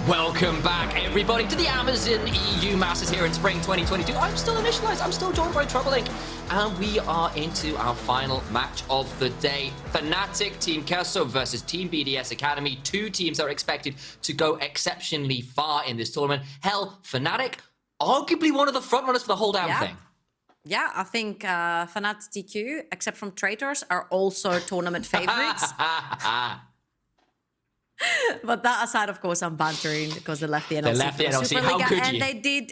Welcome back, everybody, to the Amazon EU Masters here in spring 2022. I'm still initialized, I'm still joined by TroubleLink, and we are into our final match of the day. Fnatic Team Kelso versus Team BDS Academy. Two teams that are expected to go exceptionally far in this tournament. Hell, Fnatic, arguably one of the frontrunners for the whole damn thing. Yeah, I think FnaticTQ, except from Traitors, are also tournament favorites. But that aside, of course, I'm bantering because they left the NLC. They left the NLC. How could you?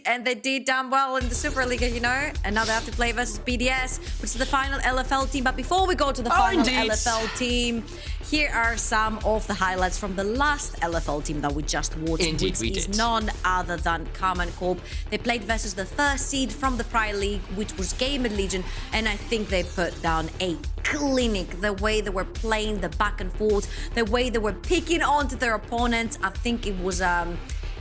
And they did damn well in the Superliga, you know. And now they have to play versus BDS, which is the final LFL team. But before we go to the final LFL team, here are some of the highlights from the last LFL team that we just watched, which is none other than Common Corp. They played versus the first seed from the prior league, which was Gamer Legion, and I think they put down a clinic. The way they were playing the back and forth, the way they were picking onto their opponents. I think it was,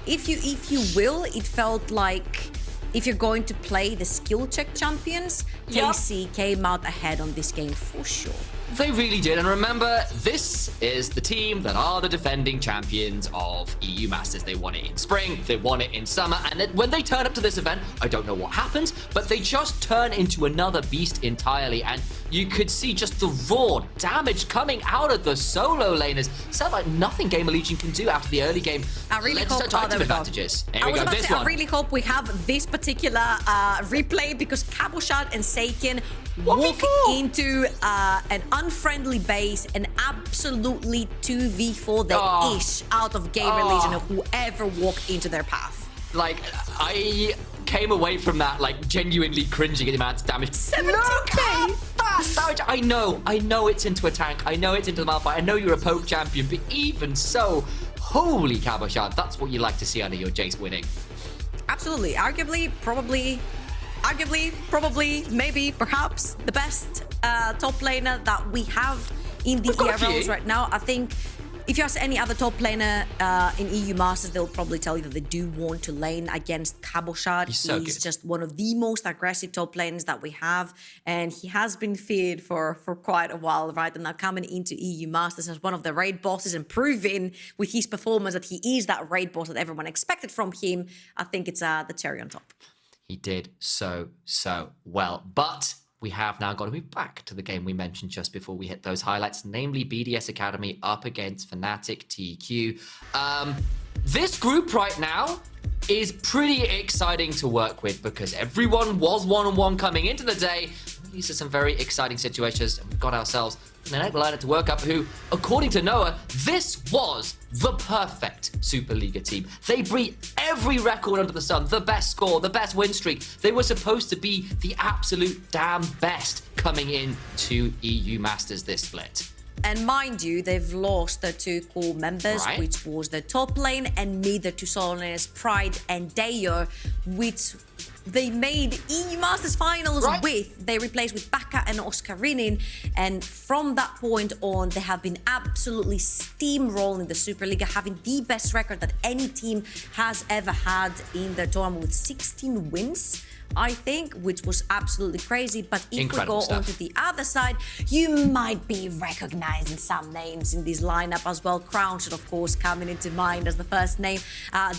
if you will, it felt like if you're going to play the skill check champions, KC came out ahead on this game for sure. They really did, and remember, this is the team that are the defending champions of EU Masters. They won it in spring, they won it in summer, and then when they turn up to this event, I don't know what happens, but they just turn into another beast entirely, and you could see just the raw damage coming out of the solo laners. Sounds like nothing Gamer Legion can do after the early game. I really hope advantages. Here we go, this one. I really hope we have this particular replay, because Crownshot and Seiken walk into an unfriendly base and absolutely 2v4 the ish out of Gamer Legion of whoever walked into their path. Like, I came away from that like genuinely cringing at the amount of damage. 17k! I know it's into a tank, I know it's into the Malphite, I know you're a poke champion, but even so, holy Crownshot, that's what you like to see out of your Jayce winning. Absolutely. Arguably, probably, maybe, perhaps the best top laner that we have in the ERLs right now. I think if you ask any other top laner in EU Masters, they'll probably tell you that they do want to lane against Crownshot. He's just one of the most aggressive top laners that we have, and he has been feared for quite a while, right? And now coming into EU Masters as one of the raid bosses and proving with his performance that he is that raid boss that everyone expected from him, I think it's the cherry on top. He did so well, but we have now got to move back to the game we mentioned just before we hit those highlights, namely BDS Academy up against FnaticTQ. This group right now is pretty exciting to work with because everyone was one-on-one coming into the day. These are some very exciting situations, and we've got ourselves an liner to work up who, according to Noah, this was the perfect Superliga team. They beat every record under the sun, the best score, the best win streak. They were supposed to be the absolute damn best coming into EU Masters this split. And mind you, they've lost their two core members, which was the top lane and mid, the two solo laners, Pride and Dayo, which they made EU Masters finals with. They replaced with Baca and Oscarinin, and from that point on, they have been absolutely steamrolling the Superliga, having the best record that any team has ever had in their tournament with 16 wins. I think, which was absolutely crazy. But if we go on to the other side, you might be recognizing some names in this lineup as well. Crownshot, of course, coming into mind as the first name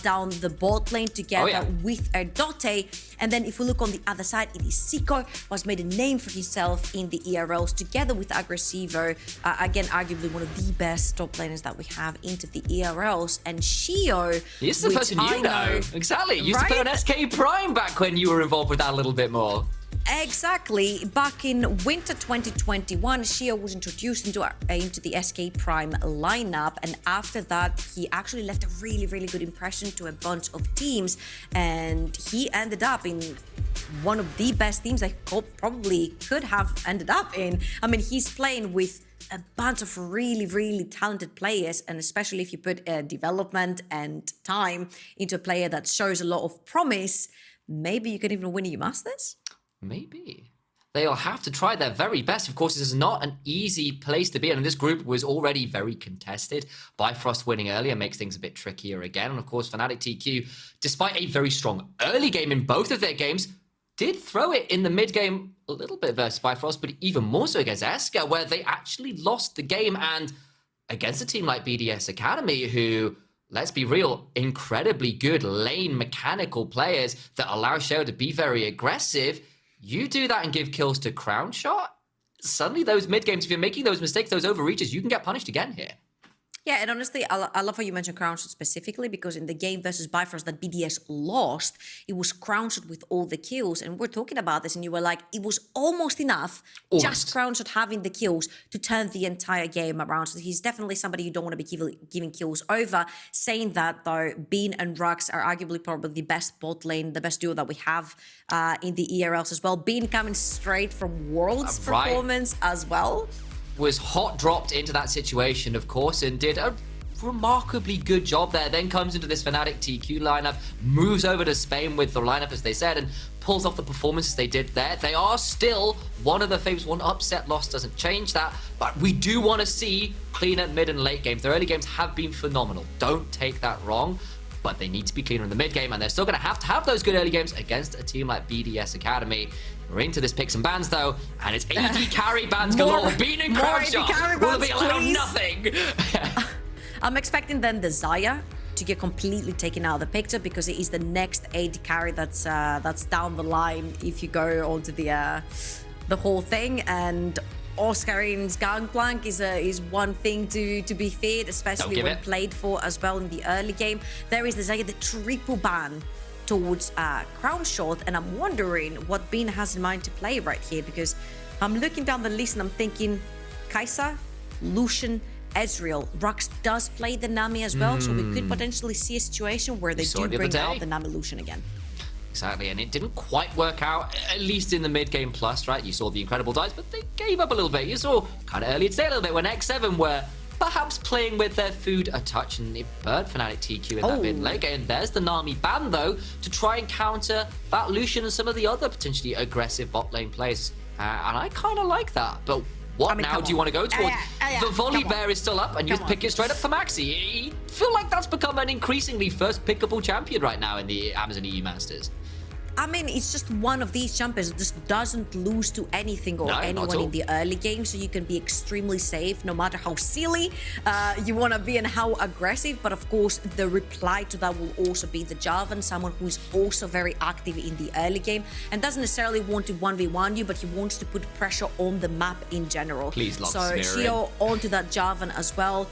down the bot lane together with Erdote. And then if we look on the other side, it is Xico, who has made a name for himself in the ERLs together with Agresivoo. Again, arguably one of the best top laners that we have into the ERLs. And Sheo, he's the person you know. Exactly. You used to play on SK Prime back when you were involved with that a little bit more. Exactly. Back in winter 2021, Sheo was introduced into the SK Prime lineup, and after that, he actually left a really, really good impression to a bunch of teams, and he ended up in one of the best teams I probably could have ended up in. I mean, he's playing with a bunch of really, really talented players, and especially if you put development and time into a player that shows a lot of promise, maybe you could even win EU Masters? Maybe. They'll have to try their very best. Of course, this is not an easy place to be in, and this group was already very contested. Bifrost winning earlier makes things a bit trickier again. And of course, FnaticTQ, despite a very strong early game in both of their games, did throw it in the mid game a little bit versus Bifrost, but even more so against Eska, where they actually lost the game. And against a team like BDS Academy, who let's be real, incredibly good lane mechanical players that allow Sheo to be very aggressive. You do that and give kills to Crownshot, suddenly those mid games, if you're making those mistakes, those overreaches, you can get punished again here. Yeah, and honestly, I love how you mentioned Crownshot specifically, because in the game versus Bifrost that BDS lost, it was Crownshot with all the kills, and we're talking about this, and you were like, it was almost enough, just Crownshot having the kills to turn the entire game around. So he's definitely somebody you don't want to be giving kills over. Saying that, though, Bean and Rhuckz are arguably probably the best bot lane, the best duo that we have in the ERLs as well. Bean coming straight from Worlds performance as well. Was hot dropped into that situation, of course, and did a remarkably good job there. Then comes into this FnaticTQ lineup, moves over to Spain with the lineup, as they said, and pulls off the performances they did there. They are still one of the favorites. One upset loss doesn't change that, but we do want to see cleaner mid and late games. Their early games have been phenomenal. Don't take that wrong, but they need to be cleaner in the mid game, and they're still going to have those good early games against a team like BDS Academy. We're into this picks and bans though, and it's AD carry bans galore. Bean and Crownshot will be allowed nothing. I'm expecting then the Xayah to get completely taken out of the picture, because it is the next AD carry that's down the line if you go onto the whole thing. And Oscarin's Gangplank is one thing to be feared, especially when played for as well in the early game. There is the Xayah, the triple ban towards Crownshot, and I'm wondering what Bean has in mind to play right here, because I'm looking down the list and I'm thinking Kai'Sa, Lucian, Ezreal. Rhuckz does play the Nami as well, so we could potentially see a situation where they do bring out the Nami Lucian again. Exactly, and it didn't quite work out, at least in the mid-game plus, right? You saw the incredible dives, but they gave up a little bit. You saw kind of earlier today a little bit when X7 were perhaps playing with their food a touch, and it burned FnaticTQ in that mid late game. There's the Nami ban, though, to try and counter that Lucian and some of the other potentially aggressive bot lane players. And I kind of like that, but what now do you want to go towards? The Volibear is still up, and you just pick it straight up for MAXI. I feel like that's become an increasingly first pickable champion right now in the Amazon EU Masters. I mean, it's just one of these champions that just doesn't lose to anything or anyone in the early game, so you can be extremely safe no matter how silly you want to be and how aggressive. But of course, the reply to that will also be the Jarvan, someone who is also very active in the early game and doesn't necessarily want to 1v1 you, but he wants to put pressure on the map in general. Please, so Sheo onto that Jarvan as well.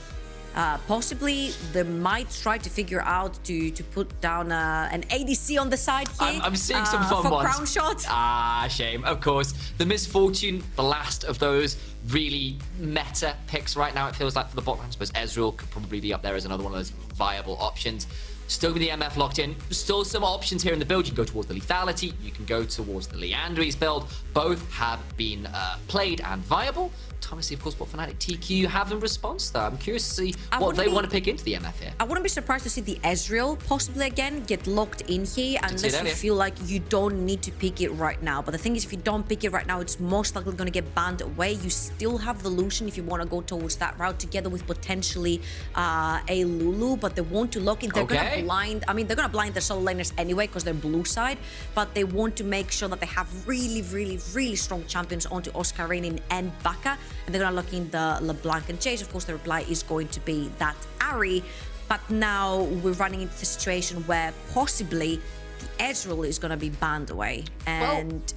Possibly they might try to figure out to put down an ADC on the side here. I'm seeing some fun ones. Crownshot. Shame. Of course, the misfortune, the last of those really meta picks right now, it feels like, for the bot lane. I suppose Ezreal could probably be up there as another one of those viable options. Still with the MF locked in. Still some options here in the build. You can go towards the lethality. You can go towards the Leandry's build. Both have been played and viable. Time to see, of course, what FnaticTQ have in response, though. I'm curious to see what they want to pick into the MF here. I wouldn't be surprised to see the Ezreal possibly again get locked in here, unless you feel like you don't need to pick it right now. But the thing is, if you don't pick it right now, it's most likely going to get banned away. You still have the Lucian if you want to go towards that route, together with potentially a Lulu, but they want to lock in. They're going to blind. I mean, they're going to blind their solo laners anyway because they're blue side, but they want to make sure that they have really strong champions onto Oscarinin and Baca. And they're going to lock in the LeBlanc and Jayce. Of course, the reply is going to be that Ahri. But now we're running into the situation where possibly the Ezreal is going to be banned away. And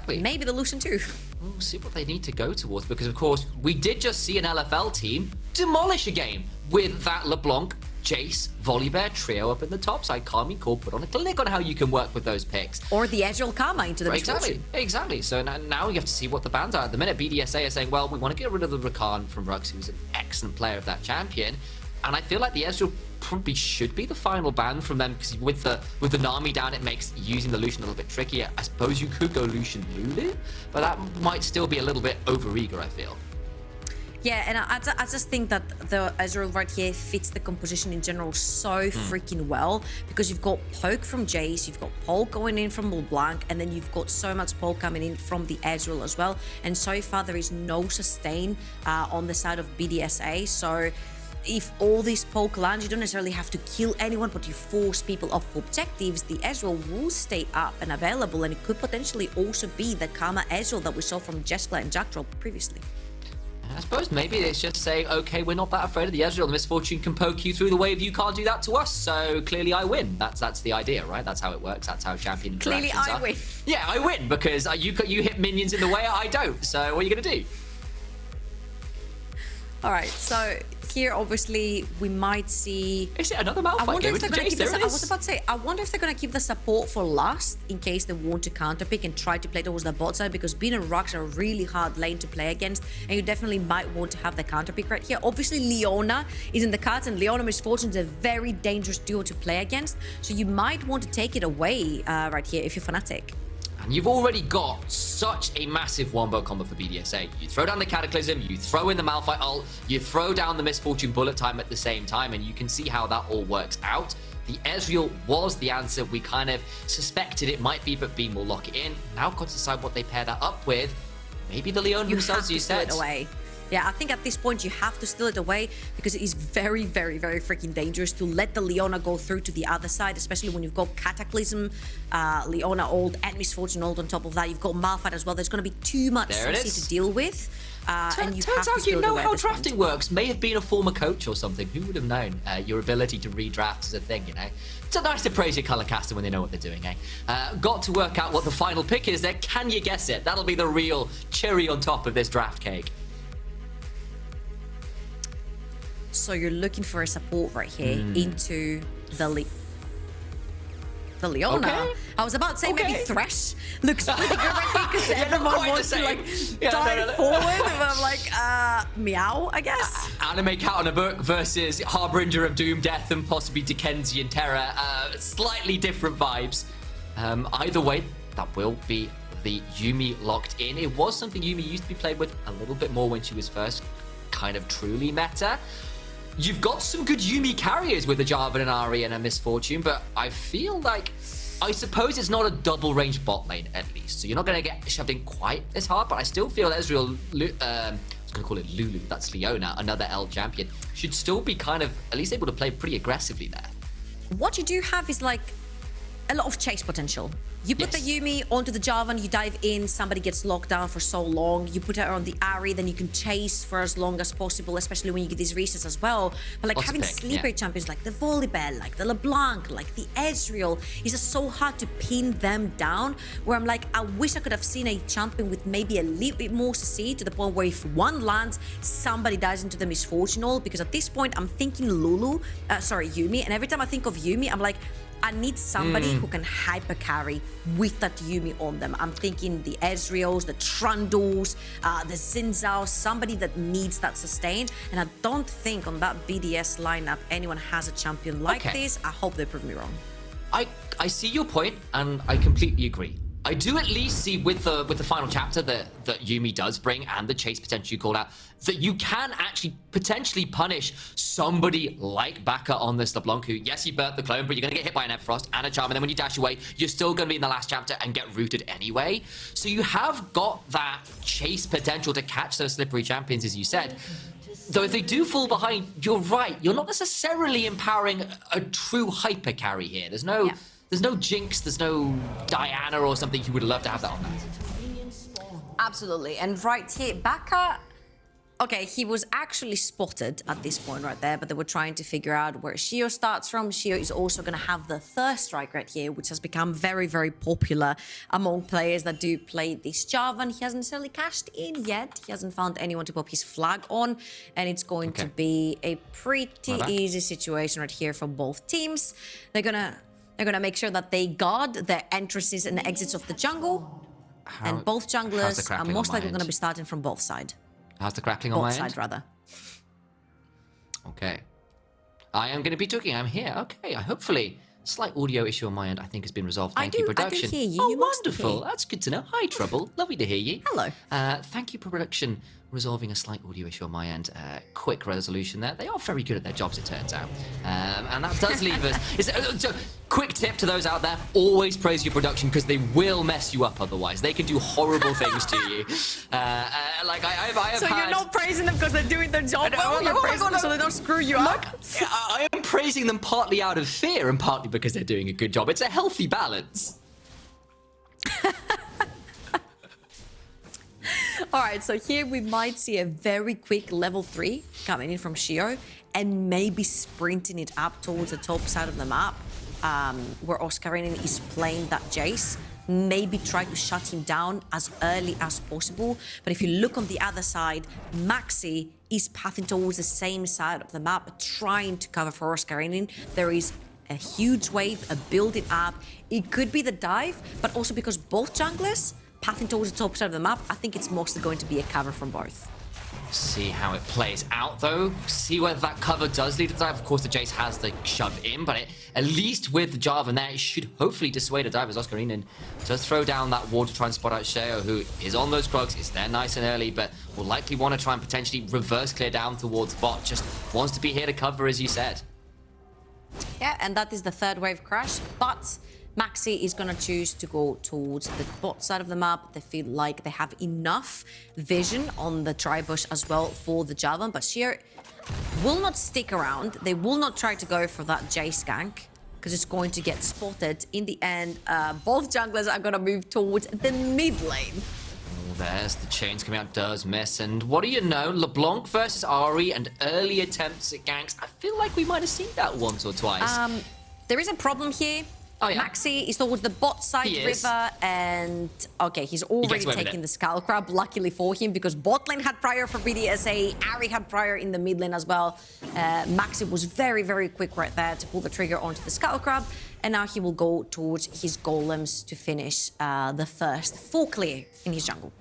maybe the Lucian too. We'll see what they need to go towards, because, of course, we did just see an LFL team demolish a game with that LeBlanc, Jayce, Volibear trio up in the top side. Carmi Core put on a clinic on how you can work with those picks. Or the Ezreal Karma into the Exactly. So now you have to see what the bans are. At the minute, BDSA are saying, well, we want to get rid of the Rhuckz from Rhuckz, who's an excellent player of that champion. And I feel like the Ezreal probably should be the final ban from them, because with the Nami down, it makes using the Lucian a little bit trickier. I suppose you could go Lucian Lulu, but that might still be a little bit overeager, I feel. Yeah, and I just think that the Ezreal right here fits the composition in general so freaking well, because you've got poke from Jayce, you've got poke going in from LeBlanc, and then you've got so much poke coming in from the Ezreal as well. And so far, there is no sustain on the side of BDSA. So if all these poke lands, you don't necessarily have to kill anyone, but you force people off objectives, the Ezreal will stay up and available, and it could potentially also be the Karma Ezreal that we saw from Jeskla and Jackdrop previously. suppose maybe it's just saying, okay, we're not that afraid of the Ezreal. The Misfortune can poke you through the wave. You can't do that to us, so clearly I win. That's the idea, right? That's how it works. That's how champion interactions Clearly I win. Yeah, I win because you hit minions in the way, I don't. So what are you going to do? All right, so here obviously we might see. Is it another Malphite? I wonder if they're going to keep this. I was about to say, I wonder if they're going to keep the support for last in case they want to counterpick and try to play towards the bot side, because Bean and Rhuckz are a really hard lane to play against, and you definitely might want to have the counterpick right here. Obviously, Leona is in the cards, and Leona Misfortune is a very dangerous duo to play against, so you might want to take it away right here if you're Fnatic. And you've already got such a massive wombo combo for BDSA. You throw down the Cataclysm, you throw in the Malphite ult, you throw down the Misfortune bullet time at the same time, and you can see how that all works out. The Ezreal was the answer. We kind of suspected it might be, but Bean will lock it in. Now got to decide what they pair that up with. Maybe the Leona themselves, you said. Away. Yeah, I think at this point you have to steal it away because it is very, very, very freaking dangerous to let the Leona go through to the other side, especially when you've got Cataclysm, Leona ult, and Misfortune ult on top of that. You've got Malphite as well. There's going to be too much CC to deal with. And you Turns have out to you know how drafting drafting works. May have been a former coach or something. Who would have known? Your ability to redraft is a thing, you know. It's nice to praise your color caster when they know what they're doing, eh? Got to work out what the final pick is there. Can you guess it? That'll be the real cherry on top of this draft cake. So you're looking for a support right here into the Leona. Okay. I was about to say maybe Thresh looks pretty good right here because everyone wants to like dive forward. And I'm like, meow, I guess. Anime Cat on a Book versus Harbinger of Doom, Death, and possibly Dickensian Terror. Slightly different vibes. Either way, that will be the Yuumi locked in. It was something Yuumi used to be played with a little bit more when she was first kind of truly meta. You've got some good Yuumi carriers with a Jarvan and Ahri and a Misfortune, but I feel like, I suppose it's not a double range bot lane at least, so you're not going to get shoved in quite as hard, but I still feel Ezreal, I was going to call it Lulu, that's Leona, another L champion, should still be kind of at least able to play pretty aggressively there. What you do have is like a lot of chase potential. You put the Yuumi onto the Jarvan, you dive in, somebody gets locked down for so long, you put her on the Ahri, then you can chase for as long as possible, especially when you get these resets as well. But like having sleeper champions like the Volibear, like the LeBlanc, like the Ezreal, it's just so hard to pin them down, where I'm like, I wish I could have seen a champion with maybe a little bit more CC to the point where if one lands, somebody dies into the Misfortune ult, because at this point, I'm thinking Yuumi, and every time I think of Yuumi, I'm like, I need somebody who can hyper carry with that Yuumi on them. I'm thinking the Ezreals, the Trundles, the Zinzao, somebody that needs that sustain. And I don't think on that BDS lineup anyone has a champion like this. I hope they prove me wrong. I see your point, and I completely agree. I do at least see with the final chapter that Yuumi does bring, and the chase potential you called out, that you can actually potentially punish somebody like Baca on this LeBlanc, who, yes, you burnt the clone, but you're going to get hit by an Frost and a Charm, and then when you dash away, you're still going to be in the last chapter and get rooted anyway. So you have got that chase potential to catch those slippery champions, as you said. Though if they do fall behind, you're right, you're not necessarily empowering a true hyper carry here. There's no... There's no Jinx, there's no Diana or something. You would love to have that on that. Absolutely. And right here, Baca, okay, he was actually spotted at this point right there, but they were trying to figure out where Sheo starts from. Sheo is also going to have the Thirst Strike right here, which has become very, very popular among players that do play this Jarvan. He hasn't necessarily cashed in yet. He hasn't found anyone to pop his flag on, and it's going to be a pretty easy situation right here for both teams. They're gonna make sure that they guard their entrances and exits of the jungle. And both junglers are most likely going to be starting from both sides. How's the crackling on my end? Both sides, rather. Okay. I am going to be talking. I'm here. Okay. Hopefully, slight audio issue on my end, I think, has been resolved. Thank you, production. I do hear you. Oh, wonderful. That's good to know. Hi, Trouble. Lovely to hear you. Hello. Thank you, production, resolving a slight audio issue on my end. Quick resolution there. They are very good at their jobs, it turns out. And that does leave us... So, quick tip to those out there, always praise your production, because they will mess you up otherwise. They can do horrible things to you. Like, I've so had... you're not praising them because they're doing their job well, you're praising them so they don't screw you up? I am praising them partly out of fear and partly because they're doing a good job. It's a healthy balance. All right, so here we might see a very quick level 3 coming in from Sheo and maybe sprinting it up towards the top side of the map where Oscarinin is playing that Jayce. Maybe try to shut him down as early as possible. But if you look on the other side, MAXI is pathing towards the same side of the map, trying to cover for Oscarinin. There is a huge wave, a building up. It could be the dive, but also because both junglers pathing towards the top side of the map, I think it's mostly going to be a cover from both. See how it plays out, though. See whether that cover does lead to the dive. Of course, the Jayce has the shove in, but at least with the Jarvan there, it should hopefully dissuade a dive as Oscarinin does throw down that ward to try and spot out Sheo, who is on those Rhuckz. Is there nice and early, but will likely want to try and potentially reverse clear down towards bot. Just wants to be here to cover, as you said. Yeah, and that is the third wave crash, but MAXI is going to choose to go towards the bot side of the map. They feel like they have enough vision on the tri-bush as well for the Jarvan, but Sheo will not stick around. They will not try to go for that Jayce gank because it's going to get spotted. In the end, both junglers are going to move towards the mid lane. There's the chains coming out, does miss, and what do you know? LeBlanc versus Ahri and early attempts at ganks. I feel like we might have seen that once or twice. There is a problem here. Oh, yeah. MAXI is towards the bot side river, and okay, he's already taking the Skull Crab, luckily for him, because bot lane had prior for BDSA, Ahri had prior in the mid lane as well. MAXI was very, very quick right there to pull the trigger onto the Skull Crab, and now he will go towards his golems to finish the first full clear in his jungle.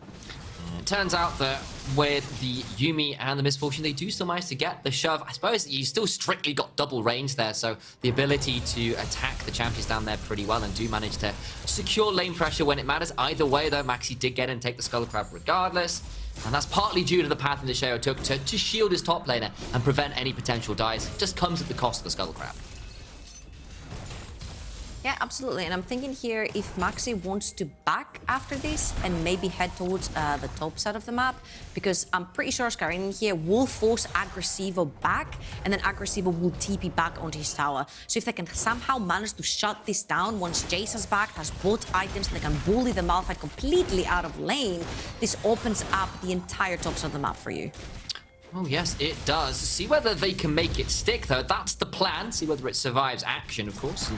It turns out that with the Yuumi and the Misfortune, they do still manage to get the shove. I suppose you still strictly got double range there, so the ability to attack the champions down there pretty well and do manage to secure lane pressure when it matters. Either way, though, MAXI did get in and take the Skull Crab regardless, and that's partly due to the path that Sheo took to shield his top laner and prevent any potential dives. It just comes at the cost of the Skull Crab. Yeah, absolutely. And I'm thinking here if MAXI wants to back after this and maybe head towards the top side of the map, because I'm pretty sure Oscarinin here will force Agresivoo back, and then Agresivoo will TP back onto his tower. So if they can somehow manage to shut this down once Jayce is back, has both items, and they can bully the Malphite completely out of lane, this opens up the entire top side of the map for you. Oh, yes, it does. See whether they can make it stick, though. That's the plan. See whether it survives action, of course. And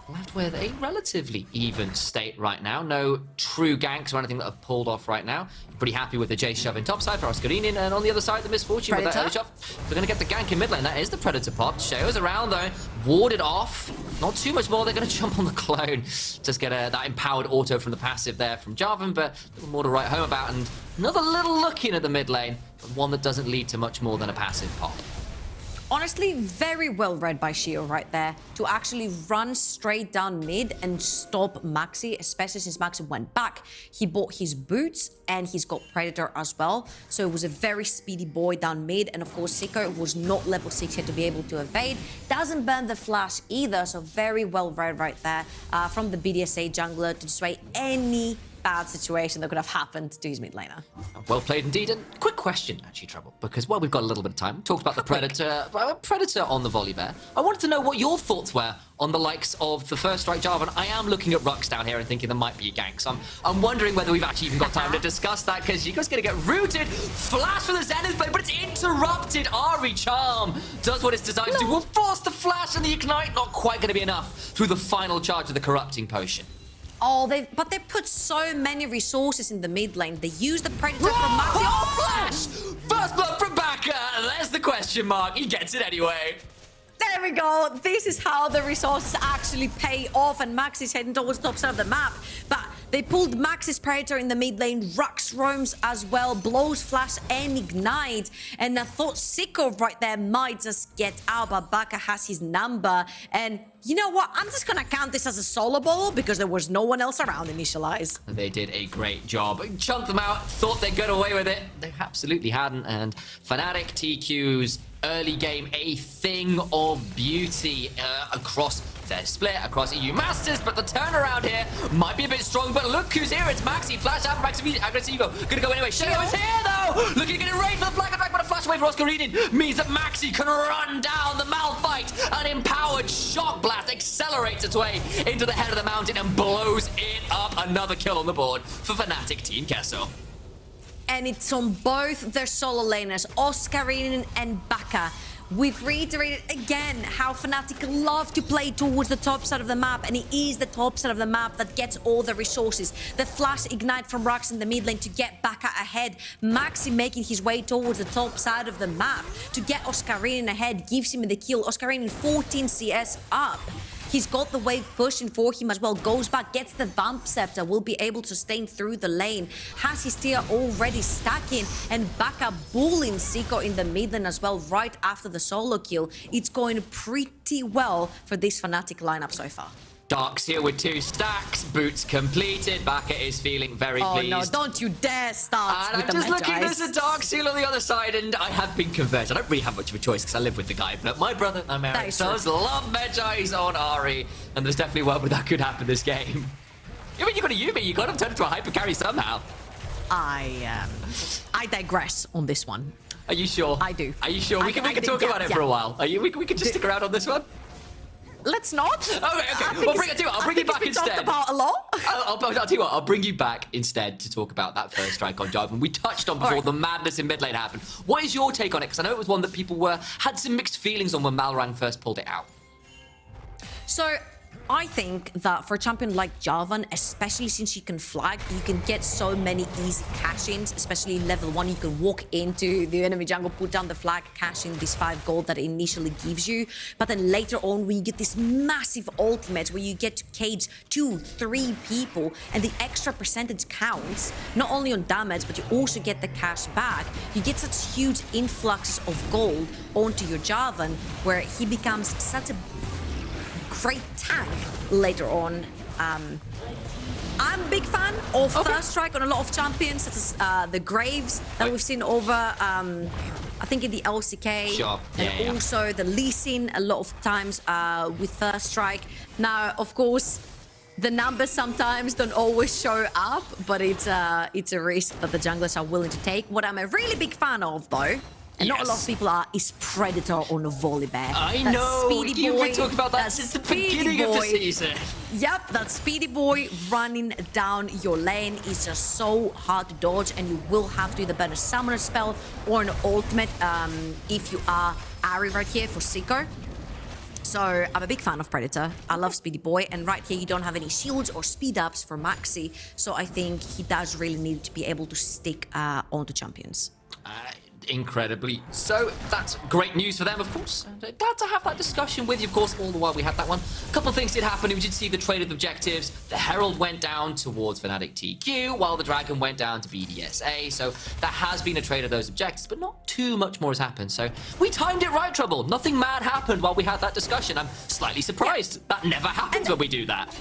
left with a relatively even state right now. No true ganks or anything that have pulled off right now. Pretty happy with the Jayce shove in top side for Oscarinin, and on the other side, the Misfortune with that early shove. They're going to get the gank in mid lane. That is the Predator pop. Sheo's around, though. Warded off. Not too much more. They're going to jump on the clone. Just get that empowered auto from the passive there from Jarvan, but a little more to write home about. And another little look in at the mid lane, but one that doesn't lead to much more than a passive pop. Honestly, very well read by Sheo right there to actually run straight down mid and stop MAXI, especially since MAXI went back. He bought his boots and he's got Predator as well. So it was a very speedy boy down mid. And of course, Xico was not level 6 yet to be able to evade. Doesn't burn the flash either. So very well read right there from the BDSA jungler to dissuade any bad situation that could have happened to his mid laner. Well played indeed. And quick question, actually, Trouble, because while we've got a little bit of time, we talked about the Predator on the Volibear. I wanted to know what your thoughts were on the likes of the first strike Jarvan. I am looking at Rhuckz down here and thinking there might be a gank. So I'm wondering whether we've actually even got time to discuss that, because Xico's going to get rooted. Flash for the Zenith blade, but it's interrupted. Ahri Charm does what it's designed to. Will force the flash, and the Ignite not quite going to be enough through the final charge of the Corrupting Potion. Oh, but they put so many resources in the mid lane. They use the Predator from MAXI. Oh, flash! First blood from Baca. There's the question mark. He gets it anyway. There we go. This is how the resources actually pay off, and Max is heading towards the top side of the map. But they pulled Maxi's Predator in the mid lane. Rhuckz roams as well, blows flash and ignite. And I thought Xico right there might just get out, but Baca has his number. And you know what? I'm just gonna count this as a solo ball because there was no one else around initialize. They did a great job. Chunked them out, thought they'd get away with it. They absolutely hadn't. And FnaticTQ's early game, a thing of beauty across their split, across EU Masters, but the turnaround here might be a bit strong, but look who's here, it's MAXI, flash out from Agresivoo, gonna go anyway. Sheo is here though, looking to get it right for the flag attack, but a flash away for Oscarinin means that MAXI can run down the Malphite. An empowered shock blast accelerates its way into the head of the mountain and blows it up. Another kill on the board for Fnatic Team Kesso. and it's on both their solo laners, Oscarinin and Baca. We've reiterated again how Fnatic love to play towards the top side of the map, and it is the top side of the map that gets all the resources. The flash ignite from Rhuckz in the mid lane to get Baca ahead. MAXI making his way towards the top side of the map to get Oscarinin ahead, gives him the kill. Oscarinin 14 CS up. He's got the wave pushing for him as well. Goes back, gets the Vamp Scepter, will be able to sustain through the lane. Has his tier already stacking, and Baca bullying Xico in the mid lane as well, right after the solo kill. It's going pretty well for this Fnatic lineup so far. Dark's here with 2 stacks, boots completed. Baca is feeling very pleased. Oh no, don't you dare start with I'm just looking, Jayce. there's a Dark Seal on the other side, and I have been converted. I don't really have much of a choice because I live with the guy, but my brother, America, does love Jayce on Ahri, and there's definitely one where that could happen this game. I mean, you got a Yuumi, you got him turned into a hyper carry somehow. I digress on this one. Are you sure? I do. Are you sure? We can talk about it for a while. Are you? We can just stick around on this one? Let's not. Okay. Well, I'll bring you back instead. Talked about a lot. I'll tell you what, I'll bring you back instead to talk about that first strike on Jarvan. We touched on before the madness in mid lane happened. What is your take on it? Because I know it was one that people had some mixed feelings on when Malrang first pulled it out. So I think that for a champion like Jarvan, especially since you can flag, you can get so many easy cash-ins, especially level 1. You can walk into the enemy jungle, put down the flag, cash in this 5 gold that it initially gives you. But then later on, when you get this massive ultimate where you get to cage 2, 3 people, and the extra percentage counts, not only on damage, but you also get the cash back. You get such huge influxes of gold onto your Jarvan, where he becomes such a great tank later on. I'm a big fan of first strike on a lot of champions, such as the Graves that we've seen over, I think in the LCK. Sure. And also the Lee Sin a lot of times with first strike. Now, of course, the numbers sometimes don't always show up, but it's a risk that the junglers are willing to take. What I'm a really big fan of, though, and not a lot of people are, is Predator on a Volibear. I know, Speedy you've boy, been talking about that since the beginning of the season. Yep, that speedy boy running down your lane is just so hard to dodge, and you will have to either burn a summoner spell or an ultimate if you are Ahri right here for Xico. So I'm a big fan of Predator. I love Speedy Boy, and right here you don't have any shields or speed ups for MAXI, so I think he does really need to be able to stick onto champions. Incredibly so. That's great news for them, of course. Glad to have that discussion with you, of course, all the while we had that one. A couple of things did happen. We did see the trade of objectives. The Herald went down towards FnaticTQ, while the Dragon went down to BDSA. So there has been a trade of those objectives, but not too much more has happened. So we timed it right, Trouble. Nothing mad happened while we had that discussion. I'm slightly surprised. Yeah. That never happens when we do that.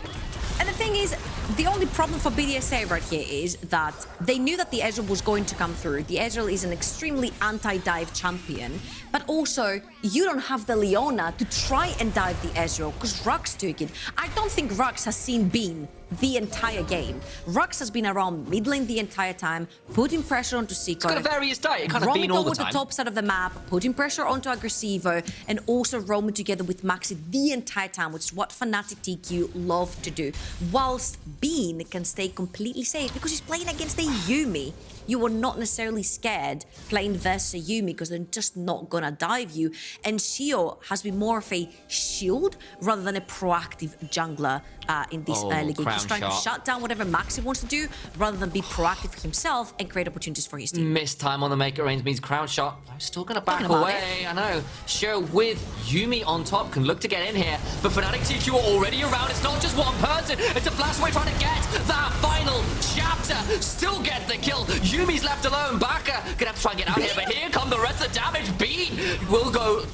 And the thing is, the only problem for BDSA right here is that they knew that the Ezreal was going to come through. The Ezreal is an extremely anti-dive champion, but also you don't have the Leona to try and dive the Ezreal because Rhuckz took it. I don't think Rhuckz has seen Bean the entire game. Rhuckz has been around mid lane the entire time, putting pressure onto Xico. It's got a various diet, it kind of Bean all the time. The top side of the map, putting pressure onto Agresivoo, and also roaming together with MAXI the entire time, which is what FnaticTQ love to do. Whilst Bean can stay completely safe because he's playing against a Yuumi. You are not necessarily scared playing versus a Yuumi because they're just not gonna dive you. And Sheo has been more of a shield rather than a proactive jungler in this early game. He's trying to shut down whatever MAXI wants to do rather than be proactive for himself and create opportunities for his team. Missed time on the make it range means Crownshot. I'm still gonna back away. I know. Sheo with Yuumi on top can look to get in here, but FnaticTQ are already around. It's not just one person. It's a flashaway trying to get that final chapter. Still get the kill. Yuumi's left alone. Baca gonna have to try and get out here, but here come the rest of the damage. Bean will go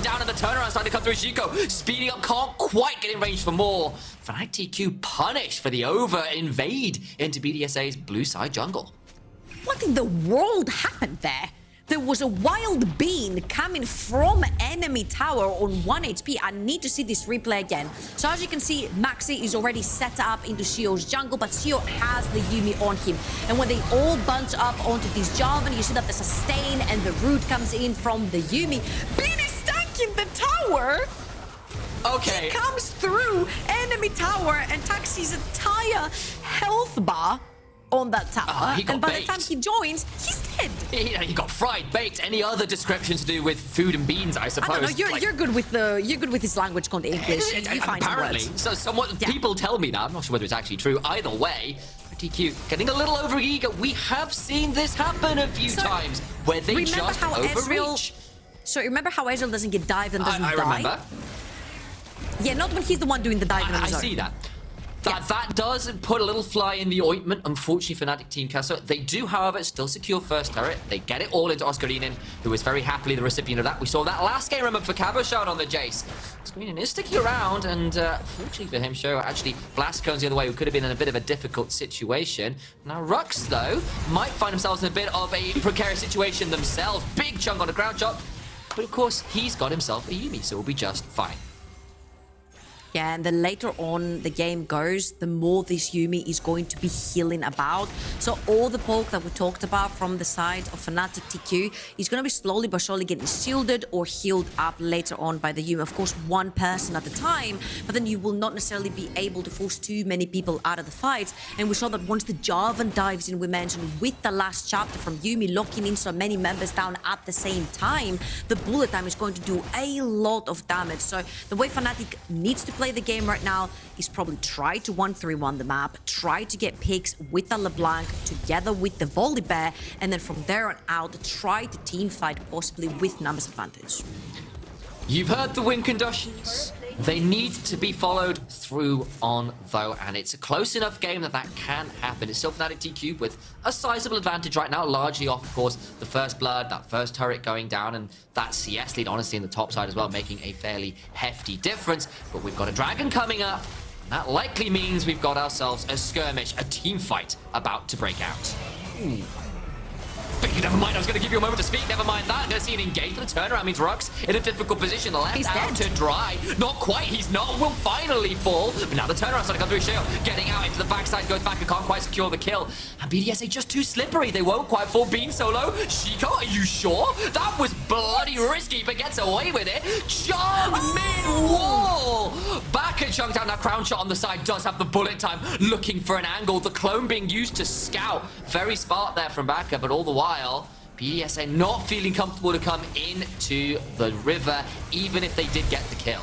down, and the turnaround starting to come through. Xico speeding up, can't quite get in range for more. FnaticTQ punished for the invade into BDSA's blue side jungle. What in the world happened there? There was a wild bean coming from enemy tower on 1 HP. I need to see this replay again. So as you can see, MAXI is already set up into Sheo's jungle, but Sheo has the Yuumi on him. And when they all bunch up onto this Jarvan, you see that the sustain and the root comes in from the Yuumi. Bean is tanking the tower! Okay. He comes through enemy tower and attacks his entire health bar. on that tower. He got and by baked. the time he joins, he's dead. He got fried, baked. Any other description to do with food and beans, I suppose. I don't know. You're good with this language called English. You find apparently. words. So somewhat people tell me that. I'm not sure whether it's actually true. Either way, TQ getting a little overeager. We have seen this happen a few times where they just overreach. So remember how Ezreal doesn't get dived and doesn't die? I remember. Yeah, not when he's the one doing the diving. I see that. That does put a little fly in the ointment, unfortunately, for Fnatic Team Castle. They do, however, still secure first turret. They get it all into Oscarinin, who is very happily the recipient of that. We saw that last game, remember, for Cabochard on the Jayce. Oscarinin is sticking around, and fortunately for him, Sheo actually blast cones the other way, who could have been in a bit of a difficult situation. Now, Rhuckz, though, might find themselves in a bit of a precarious situation themselves. Big chunk on a Crownshot, but of course, he's got himself a Yuumi, so we'll be just fine. Yeah, and the later on the game goes, the more this Yuumi is going to be healing about. So all the poke that we talked about from the side of FnaticTQ is going to be slowly but surely getting shielded or healed up later on by the Yuumi. Of course, one person at a time, but then you will not necessarily be able to force too many people out of the fight. And we saw that once the Jarvan dives in, we mentioned, with the last chapter from Yuumi locking in so many members down at the same time, the bullet time is going to do a lot of damage. So the way Fnatic needs to play the game right now is probably try to 1-3-1 the map, try to get picks with the LeBlanc together with the Volibear, and then from there on out, try to team fight possibly with numbers advantage. You've heard the win conditions. They need to be followed through on, though, and it's a close enough game that can happen. It's still FnaticTQ with a sizable advantage right now, largely off, of course, the first blood, that first turret going down, and that CS lead, honestly, in the top side as well, making a fairly hefty difference. But we've got a dragon coming up, and that likely means we've got ourselves a skirmish, a team fight about to break out. Ooh. Never mind, I was going to give you a moment to speak. Never mind that. I'm going to see an engage for the turnaround. Means Rhuckz in a difficult position. Left out to dry. Not quite. He's not. Will finally fall. But now the turnaround's starting to come through. Sheo getting out into the backside. Goes back and can't quite secure the kill. And BDSA just too slippery. They won't quite fall. Bean solo. Xico, are you sure? That was bloody risky, but gets away with it. Jump mid-wall. Baca chunked out. Now Crownshot on the side does have the bullet time. Looking for an angle. The clone being used to scout. Very smart there from Baca, but all the while, BDSA not feeling comfortable to come into the river, even if they did get the kill.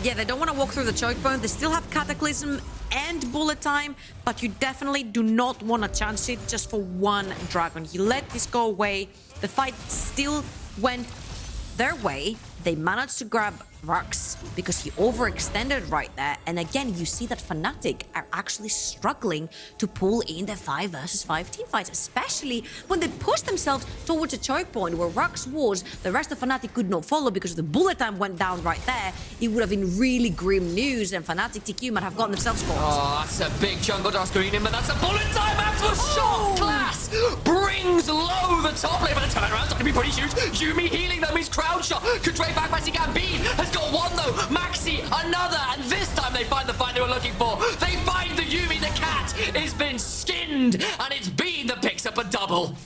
Yeah, they don't want to walk through the choke point. They still have Cataclysm and bullet time, but you definitely do not want to chance it just for one dragon. You let this go away. The fight still went their way. They managed to grab Rhuckz because he overextended right there. And again, you see that Fnatic are actually struggling to pull in the 5 versus 5 team fights, especially when they push themselves towards a choke point where Rhuckz was. The rest of Fnatic could not follow because the bullet time went down right there. It would have been really grim news, and FnaticTQ might have gotten themselves caught. Oh, that's a big chunk of Oscarinin, but that's a bullet time after shot class. Brings low the top lane, but the turnaround's going to be pretty huge. Yuumi healing them. He's Crownshot. Could trade back Maxi Gambit. Has got one though. Maxi, another, and this time they find the fight they were looking for. They find the Yuumi. The cat has been skinned, and it's Bean that picks up a double.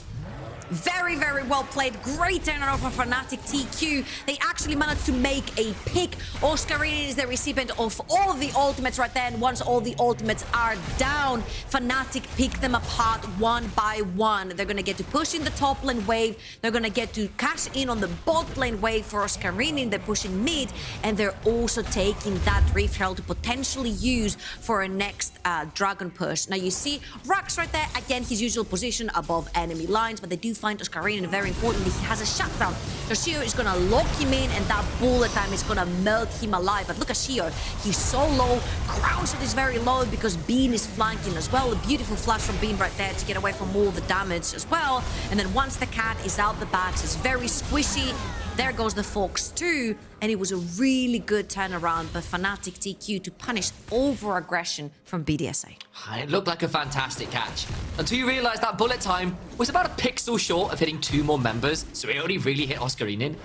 Very, very well played. Great turnaround for FnaticTQ. They actually managed to make a pick. Oscarinin is the recipient of all of the ultimates right there. And once all the ultimates are down, Fnatic pick them apart one by one. They're going to get to push in the top lane wave. They're going to get to cash in on the bot lane wave for Oscarinin. They're pushing mid. And they're also taking that Rift Herald to potentially use for a next dragon push. Now you see Rhuckz right there. Again, his usual position above enemy lines. But they do find Oscarinin, very importantly, he has a shutdown. So Sheo is going to lock him in, and that bullet time is going to melt him alive. But look at Sheo. He's so low. Crownshot is very low because Bean is flanking as well. A beautiful flash from Bean right there to get away from all the damage as well. And then once the cat is out the backs, it's very squishy. There goes the Fox too. And it was a really good turnaround by FnaticTQ to punish over-aggression from BDSA. It looked like a fantastic catch, until you realize that bullet time was about a pixel short of hitting 2 more members, so it only really hit Oscarinin.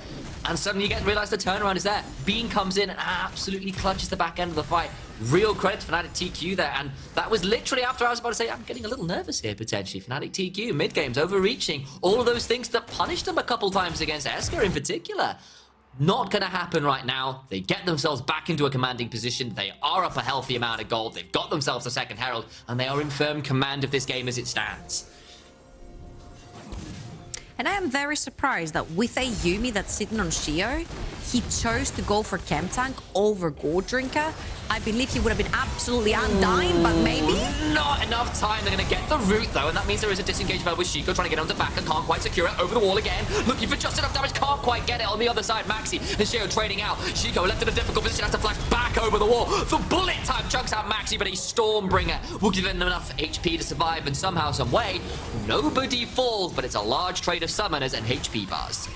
And suddenly you realize the turnaround is there. Bean comes in and absolutely clutches the back end of the fight. Real credit to FnaticTQ there, and that was literally after I was about to say, I'm getting a little nervous here, potentially. FnaticTQ, mid-games, overreaching, all of those things that punished them a couple times against Esker in particular. Not going to happen right now. They get themselves back into a commanding position. They are up a healthy amount of gold. They've got themselves a second Herald, and they are in firm command of this game as it stands. And I am very surprised that with a Yuumi that's sitting on Sheo, he chose to go for Chem Tank over Gold Drinker. I believe he would have been absolutely undying, but maybe? Not enough time. They're going to get the root, though, and that means there is a disengage with Xico trying to get onto Baca. Can't quite secure it. Over the wall again. Looking for just enough damage. Can't quite get it. On the other side, MAXI and Sheo trading out. Xico left in a difficult position. Has to flash back over the wall. The bullet time chunks out MAXI, but a Stormbringer will give him enough HP to survive, and somehow, some way, nobody falls, but it's a large trade of summoners and HP bars.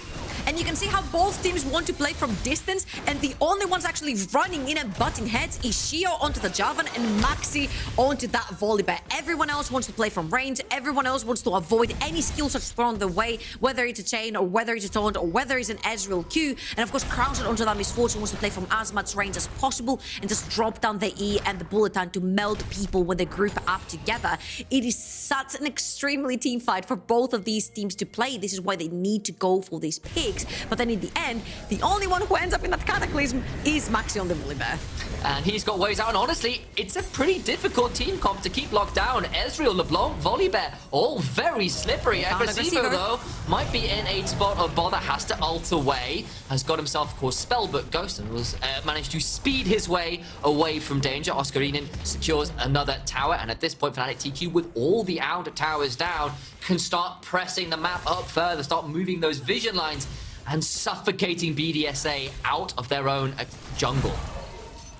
And you can see how both teams want to play from distance, and the only ones actually running in and butting heads is Sheo onto the Jarvan and MAXI onto that Volibear. Everyone else wants to play from range. Everyone else wants to avoid any skill shots thrown their way, whether it's a chain or whether it's a taunt or whether it's an Ezreal Q. And of course, Crownshot onto that Misfortune wants to play from as much range as possible and just drop down the E and the bullet time to melt people when they group up together. It is such an extremely team fight for both of these teams to play. This is why they need to go for these picks. But then in the end, the only one who ends up in that cataclysm is MAXI on the Volibear. And he's got ways out, and honestly, it's a pretty difficult team comp to keep locked down. Ezreal, LeBlanc, Volibear, all very slippery. Agresivoo, though, might be in a spot of bother, has to ult away, has got himself, of course, Spellbook Ghost, and was managed to speed his way away from danger. Oscarinin secures another tower, and at this point, FnaticTQ, with all the outer towers down, can start pressing the map up further, start moving those vision lines, and suffocating BDSA out of their own jungle.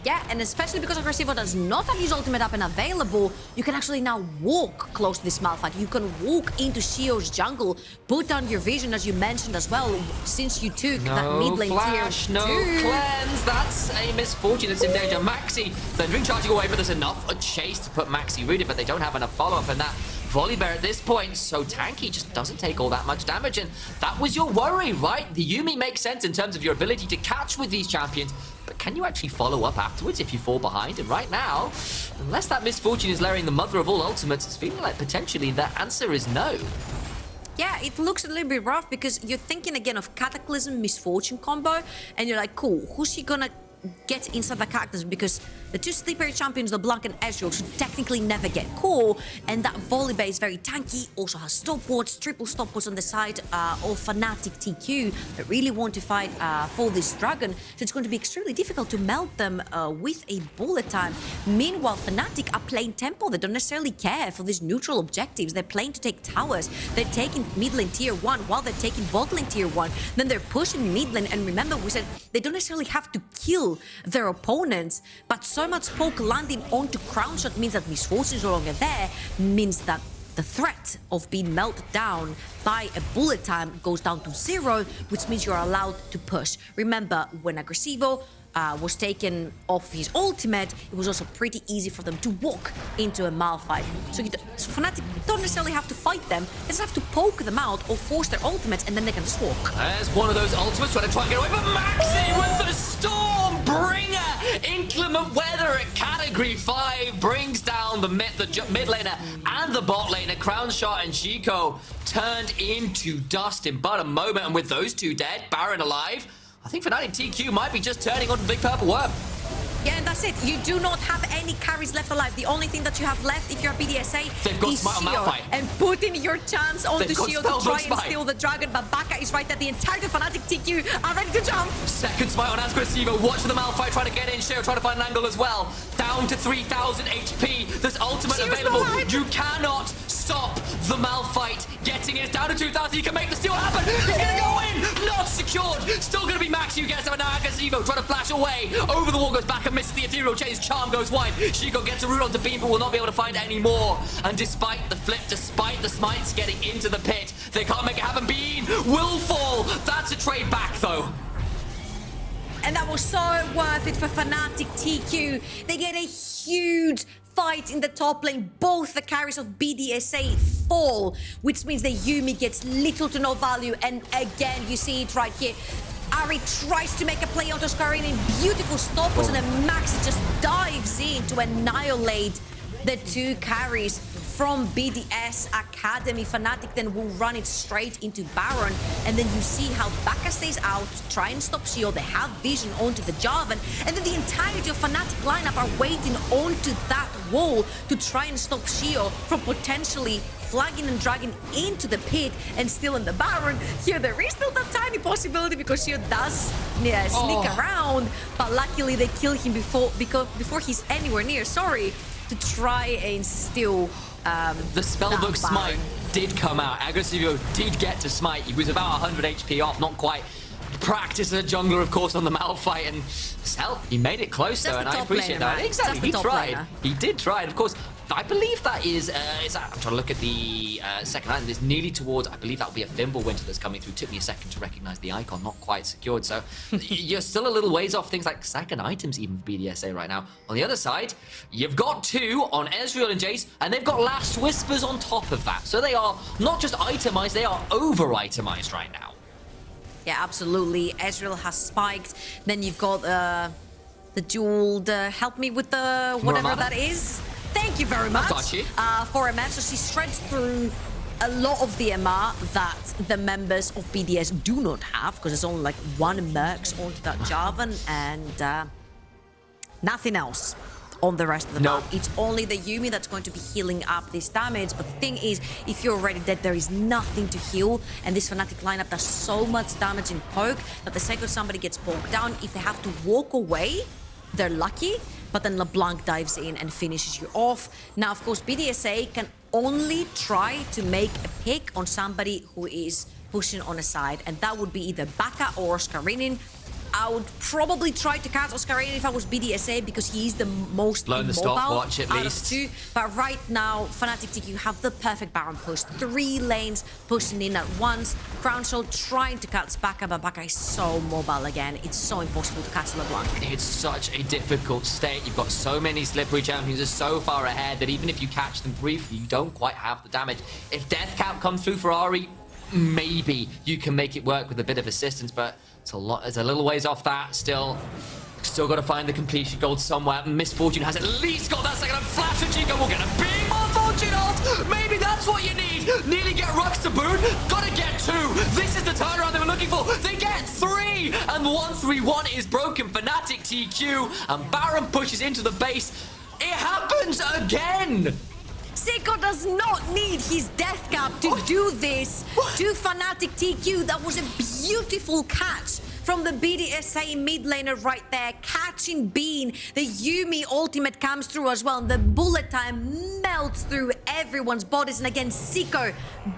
Yeah, and especially because Agresivoo does not have his ultimate up and available, you can actually now walk close to this Malphite. You can walk into Sheo's jungle, put down your vision, as you mentioned as well, since you took that mid lane flash, tier no 2. cleanse. That's a misfortune. It's in danger. MAXI, Thundering charging away, but there's enough. A chase to put MAXI rooted, but they don't have enough follow-up in that. Volibear at this point, so tanky, just doesn't take all that much damage, and that was your worry, right? The Yuumi makes sense in terms of your ability to catch with these champions, but can you actually follow up afterwards if you fall behind? And right now, unless that misfortune is layering the mother of all ultimates, it's feeling like potentially the answer is no. Yeah, it looks a little bit rough because you're thinking again of Cataclysm Misfortune combo, and you're like, cool, who's he gonna get inside the Cataclysm? Because the two slippery champions, LeBlanc and Ezreal, should technically never get core, and that Volibear is very tanky, also has stopwatch, triple stopwatch on the side of FnaticTQ that really want to fight for this dragon, so it's going to be extremely difficult to melt them with a bullet time. Meanwhile, Fnatic are playing tempo. They don't necessarily care for these neutral objectives. They're playing to take towers. They're taking mid lane tier 1 while they're taking bot lane tier 1. Then they're pushing mid lane, and remember we said they don't necessarily have to kill their opponents, but so much poke landing onto Crownshot means that Misfortune is no longer there, means that the threat of being melted down by a bullet time goes down to 0, which means you're allowed to push. Remember, when Agresivoo was taken off his ultimate, it was also pretty easy for them to walk into a Malphite. So Fnatic don't necessarily have to fight them, they just have to poke them out or force their ultimates, and then they can just walk. There's one of those ultimates trying to try and get away, but MAXI with the Stormbringer! Inclement weather at Category 5 brings down the mid laner and the bot laner. Crownshot and Xico turned into dust in but a moment, and with those two dead, Baron alive, I think FnaticTQ might be just turning on the big purple worm. Yeah, and that's it. You do not have any carries left alive. The only thing that you have left if you're a BDSA is Sheo. And putting your chance onto Sheo to try and steal the dragon. But Baca is right there. The entire FnaticTQ are ready to jump. Second smite on Agresivoo. Watch for the Malphite trying to get in. Sheo trying to find an angle as well. Down to 3,000 HP. There's ultimate available. You cannot stop the Malphite getting it. Down to 2,000. He can make the steal happen. He's going to go in. Not secured. Still going to be MAXI who gets it. Now Agresivoo trying to flash away. Over the wall goes Baca. Misses the ethereal chase. Charm goes wide. Xico gets a root onto Beam, but will not be able to find any more. And despite the flip, despite the smites getting into the pit, they can't make it happen. Beam will fall. That's a trade back, though. And that was so worth it for FnaticTQ. They get a huge fight in the top lane. Both the carries of BDSA fall, which means the Yuumi gets little to no value. And again, you see it right here. Ahri tries to make a play onto Oscarinin. Beautiful stopwatch, and then MAXI just dives in to annihilate the two carries from BDS Academy. Fnatic then will run it straight into Baron, and then you see how Baca stays out to try and stop Sheo. They have vision onto the Jarvan, and then the entirety of Fnatic lineup are waiting onto that wall to try and stop Sheo from potentially flagging and dragging into the pit and still in the Baron. Here there is still that tiny possibility because Sheo does sneak around, but luckily they kill him before he's anywhere near, to try and steal the spellbook smite did come out. Agresivoo did get to smite. He was about 100 HP off, not quite. Practice as a jungler, of course, on the Malphite, and hell, he made it close though, and I appreciate that. Right? Exactly, he tried. He did try, and of course, I believe that is. I'm trying to look at the second item. It's nearly towards. I believe that will be a Thimble Winter that's coming through. Took me a second to recognize the icon. Not quite secured, so you're still a little ways off things like second items, even for BDSA right now. On the other side, you've got 2 on Ezreal and Jayce, and they've got Last Whispers on top of that. So they are not just itemized; they are over-itemized right now. Yeah, absolutely. Ezreal has spiked. Then you've got the dual. Help me with the whatever Muramana. That is. Thank you very much. Got you. For MF, so she shreds through a lot of the MR that the members of BDS do not have, because there's only like 1 Mercs onto that Jarvan and nothing else on the rest of the map. It's only the Yuumi that's going to be healing up this damage. But the thing is, if you're already dead, there is nothing to heal. And this Fnatic lineup does so much damage in poke that the second somebody gets poked down, if they have to walk away, they're lucky. But then LeBlanc dives in and finishes you off. Now, of course, BDSA can only try to make a pick on somebody who is pushing on a side. And that would be either Baca or Oscarinin. I would probably try to catch Oscarinin if I was BDSA, because he is the most learn the stopwatch at least. Of 2. But right now, FnaticTQ have the perfect Baron push. 3 lanes pushing in at once. Crownshot trying to catch Baca, but Baca is so mobile again. It's so impossible to catch LeBlanc. It's such a difficult state. You've got so many slippery champions are so far ahead that even if you catch them briefly, you don't quite have the damage. If Death Cap comes through for Ahri, maybe you can make it work with a bit of assistance, but it's a little ways off that. Still got to find the completion gold somewhere. Misfortune has at least got that second. Flash and Xico will get a big more fortune ult. Maybe that's what you need. Nearly get Rhuckz to boot. Gotta get 2. This is the turnaround they were looking for. They get 3, and the 1-3-1 is broken. FnaticTQ, and Baron pushes into the base. It happens again. Xico does not need his death cap to do this to FnaticTQ. That was a beautiful catch from the BDSA mid laner right there, catching Bean. The Yuumi ultimate comes through as well, and the bullet time melts through everyone's bodies. And again, Xico,